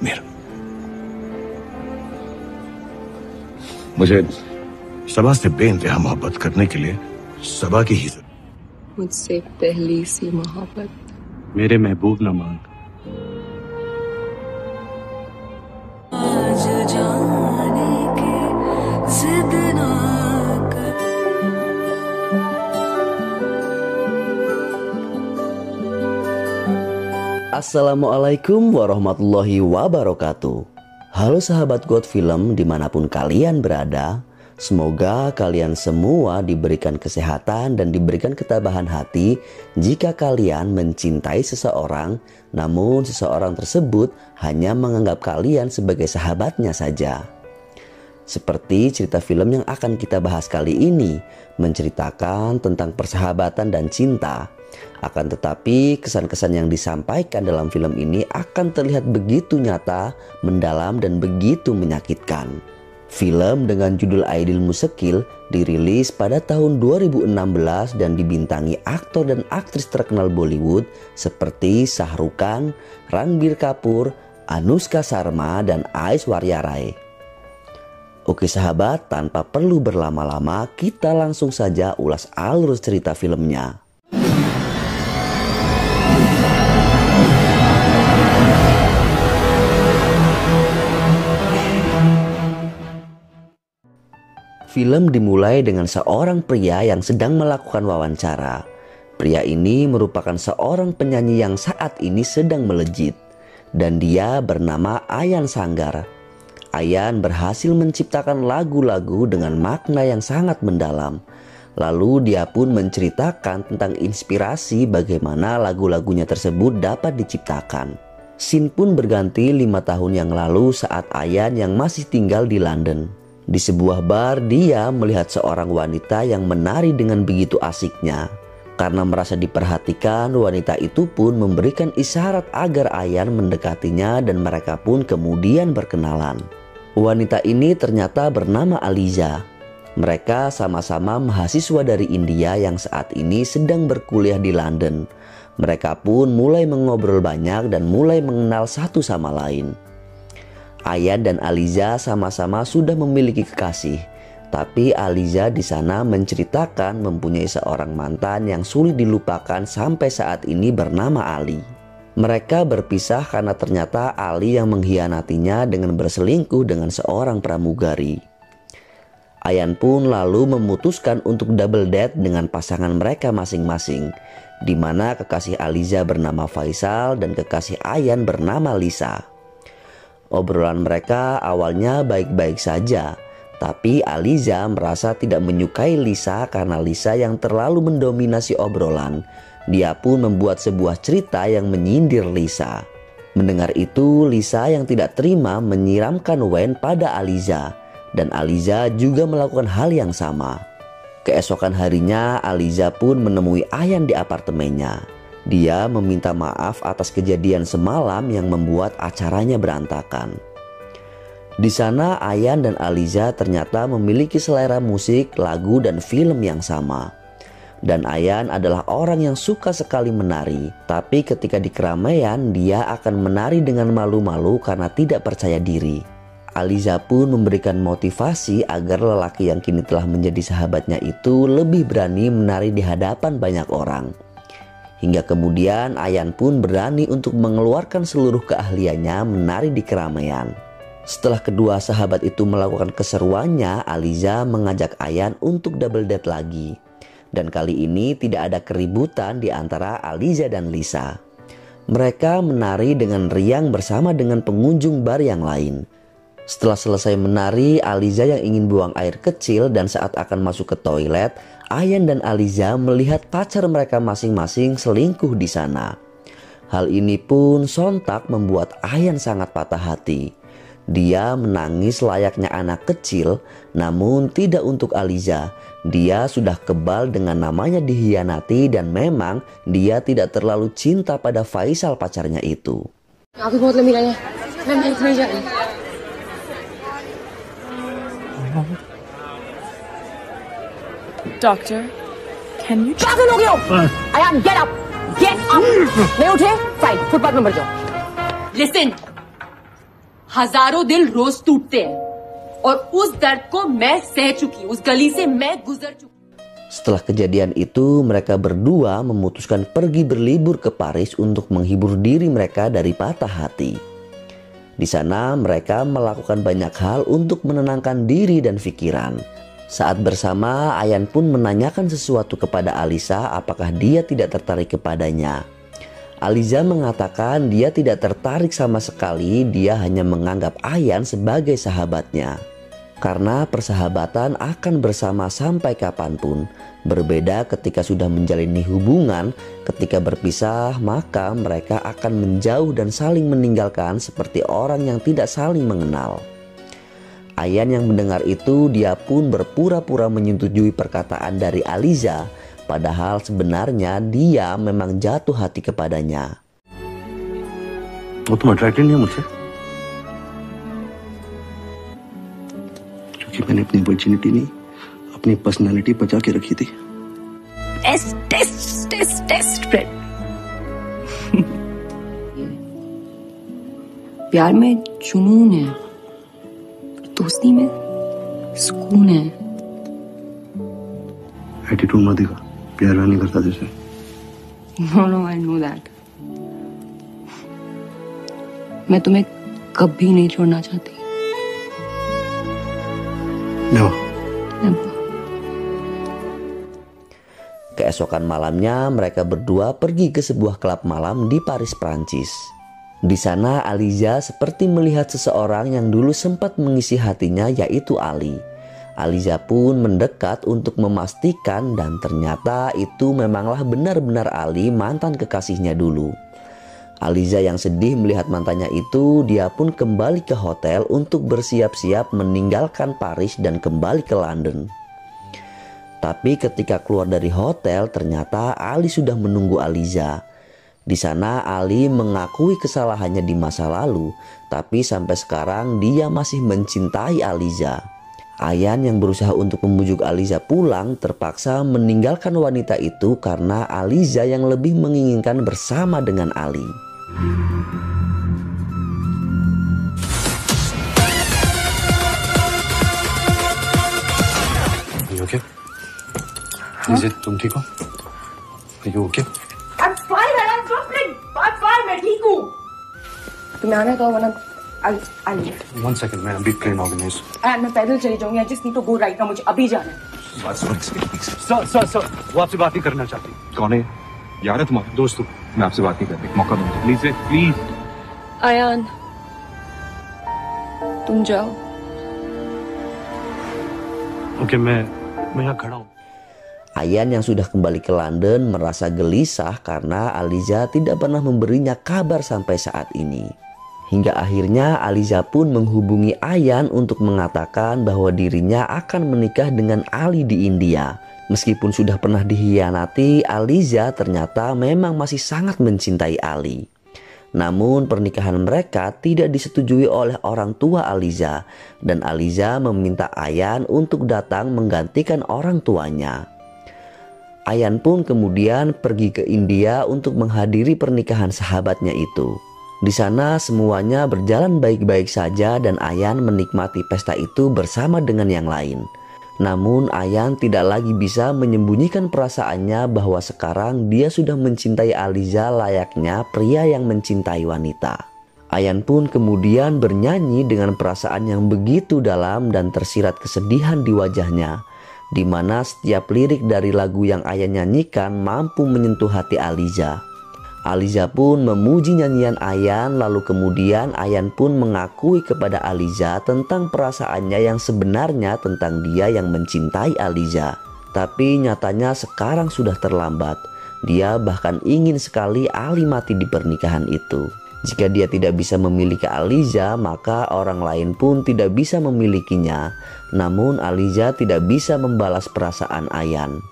मीर, मुझे सबा से बेइंतहा मोहब्बत करने के लिए सबा की ही मुझसे पहली सी मोहब्बत मेरे महबूब न मांग। आज जाने की जिद ना कर। Assalamualaikum warahmatullahi wabarakatuh. Halo sahabat God Film dimanapun kalian berada. Semoga kalian semua diberikan kesehatan dan diberikan ketabahan hati jika kalian mencintai seseorang, namun seseorang tersebut hanya menganggap kalian sebagai sahabatnya saja. Seperti cerita film yang akan kita bahas kali ini, menceritakan tentang persahabatan dan cinta. Akan tetapi kesan-kesan yang disampaikan dalam film ini akan terlihat begitu nyata, mendalam dan begitu menyakitkan. Film dengan judul Aidil Musekil dirilis pada tahun 2016 dan dibintangi aktor dan aktris terkenal Bollywood seperti Shah Rukh Khan, Ranbir Kapoor, Anushka Sharma dan Aishwarya Rai. Oke sahabat, tanpa perlu berlama-lama kita langsung saja ulas alur cerita filmnya. Film dimulai dengan seorang pria yang sedang melakukan wawancara. Pria ini merupakan seorang penyanyi yang saat ini sedang melejit. Dan dia bernama Ayan Sanggar. Ayan berhasil menciptakan lagu-lagu dengan makna yang sangat mendalam. Lalu dia pun menceritakan tentang inspirasi bagaimana lagu-lagunya tersebut dapat diciptakan. Scene pun berganti 5 tahun yang lalu saat Ayan yang masih tinggal di London. Di sebuah bar dia melihat seorang wanita yang menari dengan begitu asiknya. Karena merasa diperhatikan, wanita itu pun memberikan isyarat agar Ayan mendekatinya dan mereka pun kemudian berkenalan. Wanita ini ternyata bernama Aliza. Mereka sama-sama mahasiswa dari India yang saat ini sedang berkuliah di London. Mereka pun mulai mengobrol banyak dan mulai mengenal satu sama lain. Ayan dan Aliza sama-sama sudah memiliki kekasih, tapi Aliza di sana menceritakan mempunyai seorang mantan yang sulit dilupakan sampai saat ini bernama Ali. Mereka berpisah karena ternyata Ali yang mengkhianatinya dengan berselingkuh dengan seorang pramugari. Ayan pun lalu memutuskan untuk double date dengan pasangan mereka masing-masing, di mana kekasih Aliza bernama Faisal dan kekasih Ayan bernama Lisa. Obrolan mereka awalnya baik-baik saja, tapi Aliza merasa tidak menyukai Lisa karena Lisa yang terlalu mendominasi obrolan. Dia pun membuat sebuah cerita yang menyindir Lisa. Mendengar itu, Lisa yang tidak terima menyiramkan wine pada Aliza, dan Aliza juga melakukan hal yang sama. Keesokan harinya, Aliza pun menemui Ayan di apartemennya. Dia meminta maaf atas kejadian semalam yang membuat acaranya berantakan. Di sana Ayan dan Aliza ternyata memiliki selera musik, lagu dan film yang sama. Dan Ayan adalah orang yang suka sekali menari, tapi ketika di keramaian dia akan menari dengan malu-malu karena tidak percaya diri. Aliza pun memberikan motivasi agar lelaki yang kini telah menjadi sahabatnya itu lebih berani menari di hadapan banyak orang. Hingga kemudian Ayan pun berani untuk mengeluarkan seluruh keahliannya menari di keramaian. Setelah kedua sahabat itu melakukan keseruannya, Aliza mengajak Ayan untuk double date lagi. Dan kali ini tidak ada keributan di antara Aliza dan Lisa. Mereka menari dengan riang bersama dengan pengunjung bar yang lain. Setelah selesai menari, Aliza yang ingin buang air kecil dan saat akan masuk ke toilet, Ayan dan Aliza melihat pacar mereka masing-masing selingkuh di sana. Hal ini pun sontak membuat Ayan sangat patah hati. Dia menangis layaknya anak kecil, namun tidak untuk Aliza. Dia sudah kebal dengan namanya dikhianati dan memang dia tidak terlalu cinta pada Faisal pacarnya itu. Aku बहुत लंबी है मैं बैंक नहीं जा रही Doctor, can you? पागल हो गए हो? Ayan, get up, नहीं उठे? Fine, फुटपाथ में मर जाओ. Listen, हजारों दिल रोज टूटते हैं और उस दर्द को मैं सह चुकी हूँ, उस गली से मैं गुजर चुकी. Setelah kejadian itu, mereka berdua memutuskan pergi berlibur ke Paris untuk menghibur diri mereka dari patah hati. Di sana mereka melakukan banyak hal untuk menenangkan diri dan pikiran. Saat bersama, Ayan pun menanyakan sesuatu kepada Alisa apakah dia tidak tertarik kepadanya. Aliza mengatakan dia tidak tertarik sama sekali, dia hanya menganggap Ayan sebagai sahabatnya. Karena persahabatan akan bersama sampai kapanpun. Berbeda ketika sudah menjalani hubungan, ketika berpisah maka mereka akan menjauh dan saling meninggalkan seperti orang yang tidak saling mengenal. Ayan yang mendengar itu, dia pun berpura-pura menyetujui perkataan dari Aliza, padahal sebenarnya dia memang jatuh hati kepadanya. वो तुम अट्रैक्टेड नहीं है मुझसे क्योंकि मैंने अपनी वर्जिनिटी नहीं अपनी पर्सनालिटी बचा के रखी थी. Test friend. प्यार में जुनून है, दोस्ती में सुकून है. एटीट्यूड मत दिखा, प्यार नहीं करता जैसे. No I know that. मैं तुम्हें कभी नहीं छोड़ना चाहती. Never. Keesokan malamnya mereka berdua pergi ke sebuah klub malam di Paris, Prancis. Di sana Aliza seperti melihat seseorang yang dulu sempat mengisi hatinya, yaitu Ali. Aliza pun mendekat untuk memastikan dan ternyata itu memanglah benar-benar Ali, mantan kekasihnya dulu. Aliza yang sedih melihat mantannya itu, dia pun kembali ke hotel untuk bersiap-siap meninggalkan Paris dan kembali ke London. Tapi ketika keluar dari hotel, ternyata Ali sudah menunggu Aliza. Di sana Ali mengakui kesalahannya di masa lalu, tapi sampai sekarang dia masih mencintai Aliza. Ayan yang berusaha untuk membujuk Aliza pulang terpaksa meninggalkan wanita itu karena Aliza yang lebih menginginkan bersama dengan Ali. You okay? Is it तुम ठीक हो? Are you okay? I'm fine. I'm fine. मैं ठीक हूँ. तुम्हें आना तो वरना I'll leave. 1 second, मैं अभी ट्रेन ऑर्गेनाइज. मैं पैदल चली जाऊंगी. I just need to go right now. मुझे अभी जाना है. सर वो आपसे बात नहीं करना चाहती. कौन है? यार है तुम्हारा दोस्त. मैं आपसे बात नहीं करती. मौका दो प्लीज. आयान, तुम जाओ. ओके मैं यहाँ खड़ा हूँ. Ayan yang sudah kembali ke London merasa gelisah karena Aliza tidak pernah memberinya kabar sampai saat ini. Hingga akhirnya Aliza pun menghubungi Ayan untuk mengatakan bahwa dirinya akan menikah dengan Ali di India. Meskipun sudah pernah dikhianati, Aliza ternyata memang masih sangat mencintai Ali. Namun pernikahan mereka tidak disetujui oleh orang tua Aliza dan Aliza meminta Ayan untuk datang menggantikan orang tuanya. Ayan pun kemudian pergi ke India untuk menghadiri pernikahan sahabatnya itu. Di sana semuanya berjalan baik-baik saja dan Ayan menikmati pesta itu bersama dengan yang lain. Namun Ayan tidak lagi bisa menyembunyikan perasaannya bahwa sekarang dia sudah mencintai Aliza layaknya pria yang mencintai wanita. Ayan pun kemudian bernyanyi dengan perasaan yang begitu dalam dan tersirat kesedihan di wajahnya, di mana setiap lirik dari lagu yang Ayan nyanyikan mampu menyentuh hati Aliza. Aliza pun memuji nyanyian Ayan, lalu kemudian Ayan pun mengakui kepada Aliza tentang perasaannya yang sebenarnya tentang dia yang mencintai Aliza. Tapi nyatanya sekarang sudah terlambat. Dia bahkan ingin sekali Ali mati di pernikahan itu. Jika dia tidak bisa memiliki Aliza, maka orang lain pun tidak bisa memilikinya. Namun Aliza tidak bisa membalas perasaan Ayan.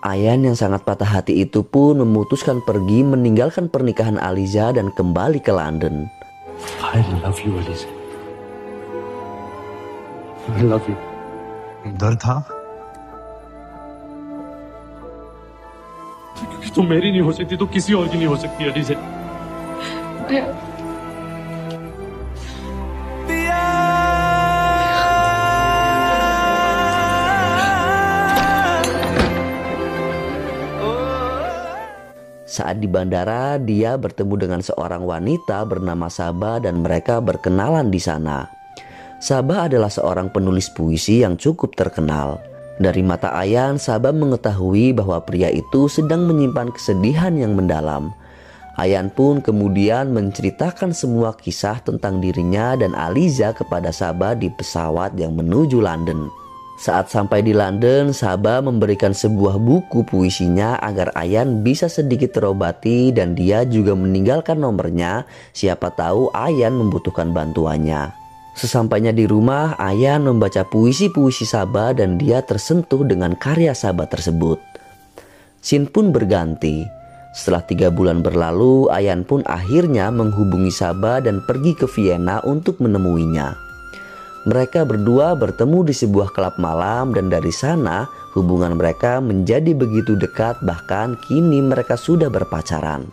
Ayan yang sangat patah hati itu pun memutuskan pergi meninggalkan pernikahan Aliza dan kembali ke London. I love you, Aliza. I love you. डर था क्योंकि तुम मेरी नहीं हो सकती तो किसी और की नहीं हो सकती ELISA. Saat di bandara, dia bertemu dengan seorang wanita bernama Sabah dan mereka berkenalan di sana. Sabah adalah seorang penulis puisi yang cukup terkenal. Dari mata Ayan, Sabah mengetahui bahwa pria itu sedang menyimpan kesedihan yang mendalam. Ayan pun kemudian menceritakan semua kisah tentang dirinya dan Aliza kepada Sabah di pesawat yang menuju London. Saat sampai di London, Sabah memberikan sebuah buku puisinya agar Ayan bisa sedikit terobati dan dia juga meninggalkan nomornya, siapa tahu Ayan membutuhkan bantuannya. Sesampainya di rumah, Ayan membaca puisi-puisi Sabah dan dia tersentuh dengan karya Sabah tersebut. Scene pun berganti. Setelah 3 bulan berlalu, Ayan pun akhirnya menghubungi Sabah dan pergi ke Vienna untuk menemuinya. Mereka berdua bertemu di sebuah klub malam dan dari sana hubungan mereka menjadi begitu dekat, bahkan kini mereka sudah berpacaran.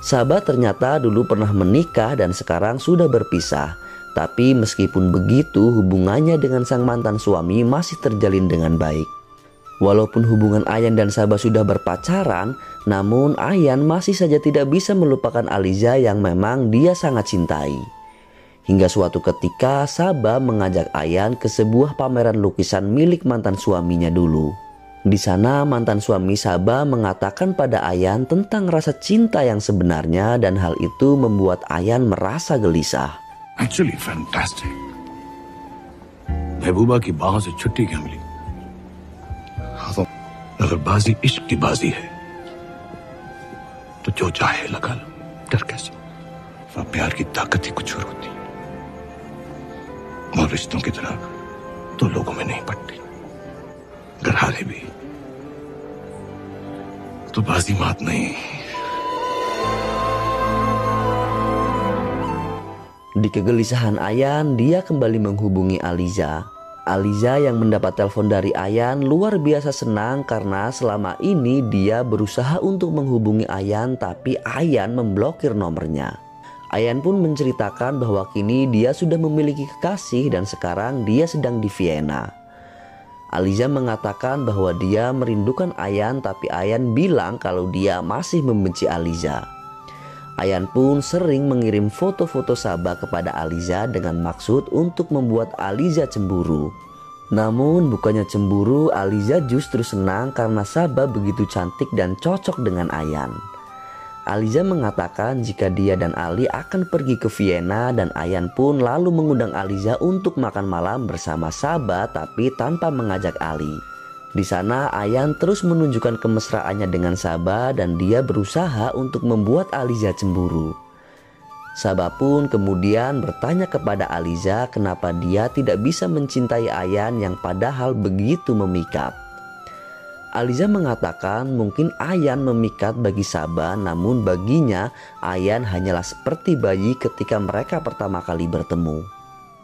Sabah ternyata dulu pernah menikah dan sekarang sudah berpisah. Tapi meskipun begitu, hubungannya dengan sang mantan suami masih terjalin dengan baik. Walaupun hubungan Ayan dan Sabah sudah berpacaran, namun Ayan masih saja tidak bisa melupakan Aliza yang memang dia sangat cintai. Hingga suatu ketika Sabah mengajak Ayan ke sebuah pameran lukisan milik mantan suaminya dulu. Di sana mantan suami Sabah mengatakan pada Ayan tentang rasa cinta yang sebenarnya dan hal itu membuat Ayan merasa gelisah. Actually fantastic. महबूबा की बाहों से छुट्टी क्या मिली? अगर बाजी इश्क की बाजी है तो जो चाहे लगा लो, डर कैसे? वह प्यार की ताकत ही कुछ और होती है और रिश्तों की तरह तो लोगों में नहीं पड़ती। अगर हारे भी तो बाजी मात नहीं। Di kegelisahan Ayan, dia kembali menghubungi Aliza. Aliza yang mendapat telepon dari Ayan luar biasa senang karena selama ini dia berusaha untuk menghubungi Ayan tapi Ayan memblokir nomornya. Ayan pun menceritakan bahwa kini dia sudah memiliki kekasih dan sekarang dia sedang di Vienna. Aliza mengatakan bahwa dia merindukan Ayan tapi Ayan bilang kalau dia masih membenci Aliza. Ayan pun sering mengirim foto-foto Sabah kepada Aliza dengan maksud untuk membuat Aliza cemburu. Namun bukannya cemburu, Aliza justru senang karena Sabah begitu cantik dan cocok dengan Ayan. Aliza mengatakan jika dia dan Ali akan pergi ke Vienna dan Ayan pun lalu mengundang Aliza untuk makan malam bersama Sabah tapi tanpa mengajak Ali. Di sana Ayan terus menunjukkan kemesraannya dengan Sabah dan dia berusaha untuk membuat Aliza cemburu. Sabah pun kemudian bertanya kepada Aliza kenapa dia tidak bisa mencintai Ayan yang padahal begitu memikat. Aliza mengatakan mungkin Ayan memikat bagi Sabah, namun baginya Ayan hanyalah seperti bayi ketika mereka pertama kali bertemu.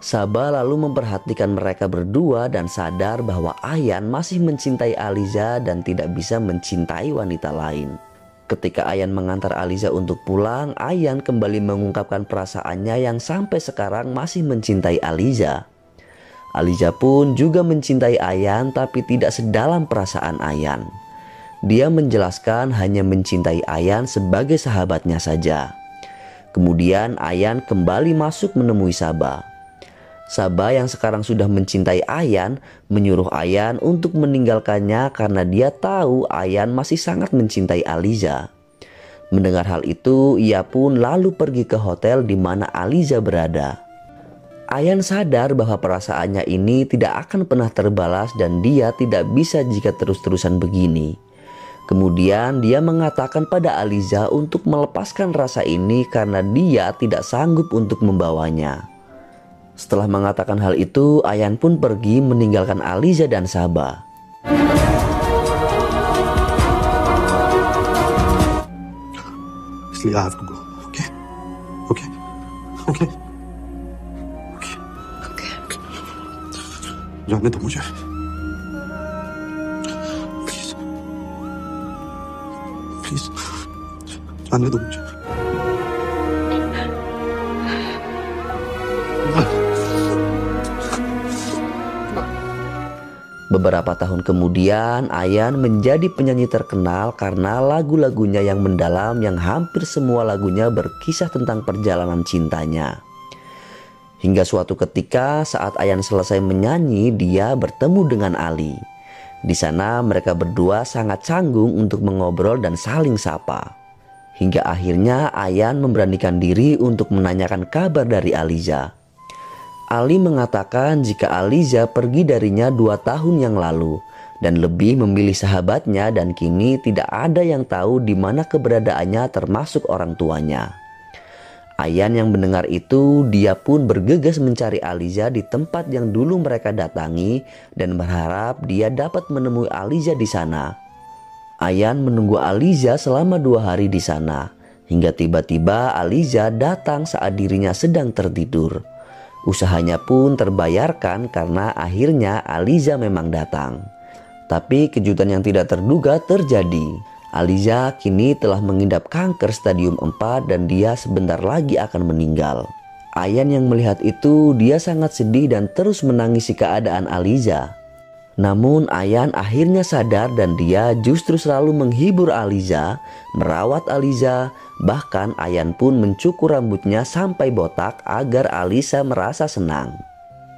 Sabah lalu memperhatikan mereka berdua dan sadar bahwa Ayan masih mencintai Aliza dan tidak bisa mencintai wanita lain. Ketika Ayan mengantar Aliza untuk pulang, Ayan kembali mengungkapkan perasaannya yang sampai sekarang masih mencintai Aliza. Aliza pun juga mencintai Ayan tapi tidak sedalam perasaan Ayan. Dia menjelaskan hanya mencintai Ayan sebagai sahabatnya saja. Kemudian Ayan kembali masuk menemui Sabah. Sabah yang sekarang sudah mencintai Ayan menyuruh Ayan untuk meninggalkannya karena dia tahu Ayan masih sangat mencintai Aliza. Mendengar hal itu, ia pun lalu pergi ke hotel di mana Aliza berada. Ayan sadar bahwa perasaannya ini tidak akan pernah terbalas dan dia tidak bisa jika terus-terusan begini. Kemudian dia mengatakan pada Aliza untuk melepaskan rasa ini karena dia tidak sanggup untuk membawanya. Setelah mengatakan hal itu, Ayan pun pergi meninggalkan Aliza dan Sabah. इसलिए I have to go. Okay? Okay? Okay? Okay. जाने दो मुझे. Please. Please. जाने दो मुझे. Beberapa tahun kemudian, Ayan menjadi penyanyi terkenal karena lagu-lagunya yang mendalam yang hampir semua lagunya berkisah tentang perjalanan cintanya. Hingga suatu ketika saat Ayan selesai menyanyi, dia bertemu dengan Ali. Di sana mereka berdua sangat canggung untuk mengobrol dan saling sapa. Hingga akhirnya Ayan memberanikan diri untuk menanyakan kabar dari Aliza. Ali mengatakan jika Aliza pergi darinya 2 tahun yang lalu dan lebih memilih sahabatnya, dan kini tidak ada yang tahu di mana keberadaannya termasuk orang tuanya. Ayan yang mendengar itu, dia pun bergegas mencari Aliza di tempat yang dulu mereka datangi dan berharap dia dapat menemui Aliza di sana. Ayan menunggu Aliza selama 2 hari di sana, hingga tiba-tiba Aliza datang saat dirinya sedang tertidur. Usahanya pun terbayarkan karena akhirnya Aliza memang datang. Tapi kejutan yang tidak terduga terjadi. Aliza kini telah mengidap kanker stadium 4 dan dia sebentar lagi akan meninggal. Ayan yang melihat itu, dia sangat sedih dan terus menangisi keadaan Aliza. Namun Ayan akhirnya sadar dan dia justru selalu menghibur Aliza, merawat Aliza. Bahkan Ayan pun mencukur rambutnya sampai botak agar Aliza merasa senang.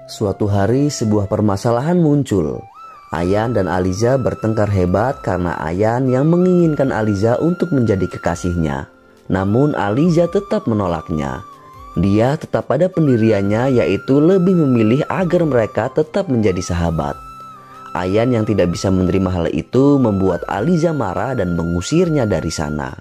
Suatu hari sebuah permasalahan muncul. Ayan dan Aliza bertengkar hebat karena Ayan yang menginginkan Aliza untuk menjadi kekasihnya. Namun Aliza tetap menolaknya. Dia tetap pada pendiriannya, yaitu lebih memilih agar mereka tetap menjadi sahabat. Ayan yang tidak bisa menerima hal itu membuat Aliza marah dan mengusirnya dari sana.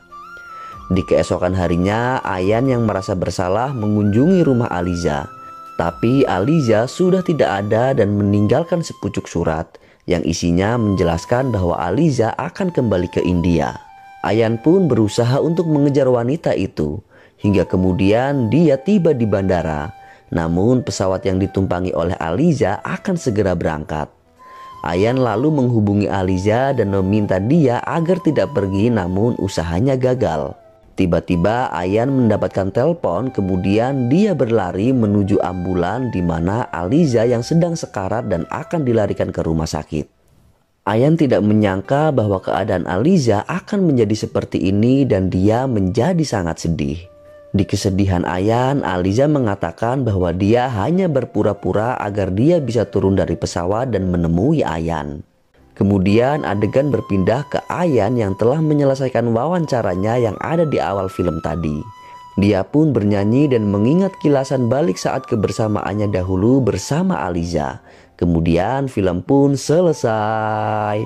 Di keesokan harinya, Ayan yang merasa bersalah mengunjungi rumah Aliza. Tapi Aliza sudah tidak ada dan meninggalkan sepucuk surat yang isinya menjelaskan bahwa Aliza akan kembali ke India. Ayan pun berusaha untuk mengejar wanita itu, hingga kemudian dia tiba di bandara. Namun pesawat yang ditumpangi oleh Aliza akan segera berangkat. Ayan lalu menghubungi Aliza dan meminta dia agar tidak pergi, namun usahanya gagal. Tiba-tiba Ayan mendapatkan telepon, kemudian dia berlari menuju ambulan di mana Aliza yang sedang sekarat dan akan dilarikan ke rumah sakit. Ayan tidak menyangka bahwa keadaan Aliza akan menjadi seperti ini dan dia menjadi sangat sedih. Di kesedihan Ayan, Aliza mengatakan bahwa dia hanya berpura-pura agar dia bisa turun dari pesawat dan menemui Ayan. Kemudian adegan berpindah ke Ayan yang telah menyelesaikan wawancaranya yang ada di awal film tadi. Dia pun bernyanyi dan mengingat kilasan balik saat kebersamaannya dahulu bersama Aliza. Kemudian film pun selesai.